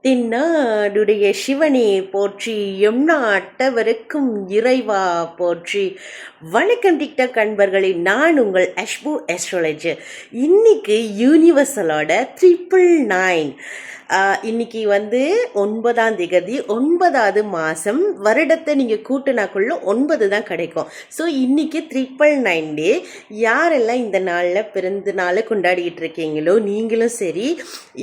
தென்னாடுடைய சிவனே போற்றி, எம்நாட்டவருக்கும் இறைவா போற்றி. வணக்கம் டிக்டாக் அன்பர்களே, நான் உங்கள் அஷ்பு அஸ்ட்ராலஜர். இன்னைக்கு யூனிவர்சலோட 999 இன்னைக்கு 9ஆம் திகதி 9வது மாதம். வருடத்தை நீங்கள் கூட்டினாக்குள்ள 9 தான் கிடைக்கும். ஸோ இன்னைக்கு 999 டே. யாரெல்லாம் இந்த நாளில் பிறந்த நாளை கொண்டாடிக்கிட்டு இருக்கீங்களோ நீங்களும் சரி,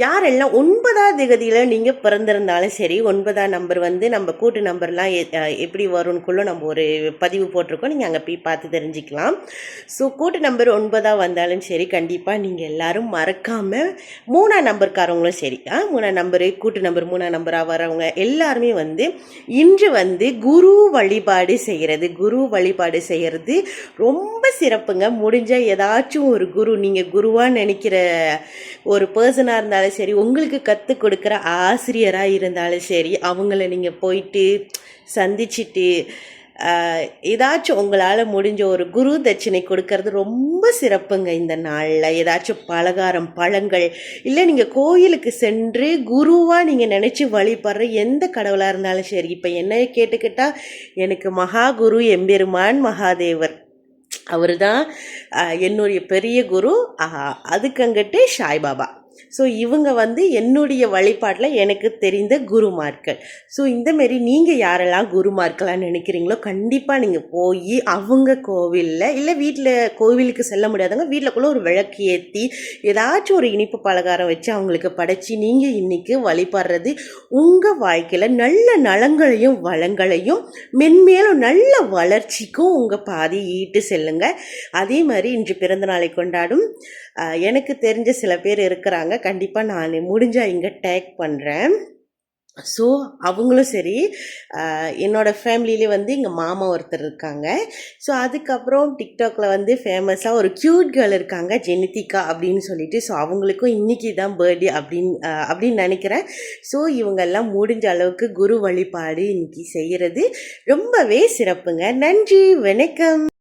யாரெல்லாம் 9ஆம் திகதியில் நீங்கள் பிறந்திருந்தாலும் சரி, 9ஆம் நம்பர் நம்ம கூட்டு நம்பர்லாம் எப்படி வரும்னுக்குள்ள நம்ம ஒரு பதிவு போட்டிருக்கோம், நீங்கள் அங்கே போய் பார்த்து தெரிஞ்சுக்கலாம். ஸோ கூட்டு நம்பர் 9ஆக வந்தாலும் சரி, கண்டிப்பாக நீங்கள் எல்லோரும் மறக்காமல் 3ஆம் நம்பர்காரவங்களும் சரி, 3ஆம் நம்பரு கூட்டு நம்பர் 3ஆம் நம்பராக வரவங்க எல்லாருமே இன்று குரு வழிபாடு செய்கிறது ரொம்ப சிறப்புங்க. முடிஞ்ச ஏதாச்சும் ஒரு குரு, நீங்கள் குருவாக நினைக்கிற ஒரு பர்சனாக இருந்தாலும் சரி, உங்களுக்கு கற்றுக் கொடுக்குற ஆசிரியராக இருந்தாலும் சரி, அவங்கள நீங்கள் போயிட்டு சந்திச்சுட்டு ஏதாச்சும் உங்களால் முடிஞ்ச ஒரு குரு தட்சிணை கொடுக்கறது ரொம்ப சிறப்புங்க. இந்த நாளில் ஏதாச்சும் பலகாரம், பழங்கள், இல்லை நீங்கள் கோயிலுக்கு சென்று குருவாக நீங்கள் நினச்சி வழிபடுற எந்த கடவுளாக இருந்தாலும் சரி. இப்போ என்ன கேட்டுக்கிட்டால், எனக்கு மகா குரு எம்பெருமான் மகாதேவர், அவர் தான் என்னுடைய பெரிய குரு. அதுக்கங்கிட்டு சாய்பாபா. ஸோ இவங்க என்னுடைய வழிபாட்டில் எனக்கு தெரிந்த குருமார்கள். ஸோ இந்தமாரி நீங்கள் யாரெல்லாம் குருமார்களாக நினைக்கிறீங்களோ கண்டிப்பாக நீங்கள் போய் அவங்க கோவிலில், இல்லை வீட்டில் கோவிலுக்கு செல்ல முடியாதவங்க வீட்டில் ஒரு விளக்கு ஏற்றி ஏதாச்சும் ஒரு இனிப்பு பலகாரம் வச்சு அவங்களுக்கு படைச்சி நீங்கள் இன்றைக்கி வழிபடுறது உங்கள் வாழ்க்கையில் நல்ல நலங்களையும் வளங்களையும் மென்மேலும் நல்ல வளர்ச்சிக்கும் உங்கள் பாதி ஈட்டு செல்லுங்க. அதே மாதிரி இன்று பிறந்த நாளை கொண்டாடும் எனக்கு தெரிஞ்ச சில பேர் இருக்கிறாங்க. கண்டிப்பாக நான் முடிஞ்சால் இங்கே டேக் பண்ணுறேன். ஸோ அவங்களும் சரி, என்னோடய ஃபேமிலியிலே எங்கள் மாமா ஒருத்தர் இருக்காங்க. ஸோ அதுக்கப்புறம் டிக்டாக்ல ஃபேமஸாக ஒரு க்யூட் கேர்ள் இருக்காங்க, ஜெனிதிகா அப்படின்னு சொல்லிட்டு. ஸோ அவங்களுக்கும் இன்றைக்கி தான் பர்த்டே அப்படின்னு நினைக்கிறேன். ஸோ இவங்கெல்லாம் முடிஞ்ச அளவுக்கு குரு வழிபாடு இன்றைக்கி செய்கிறது ரொம்பவே சிறப்புங்க. நன்றி, வணக்கம்.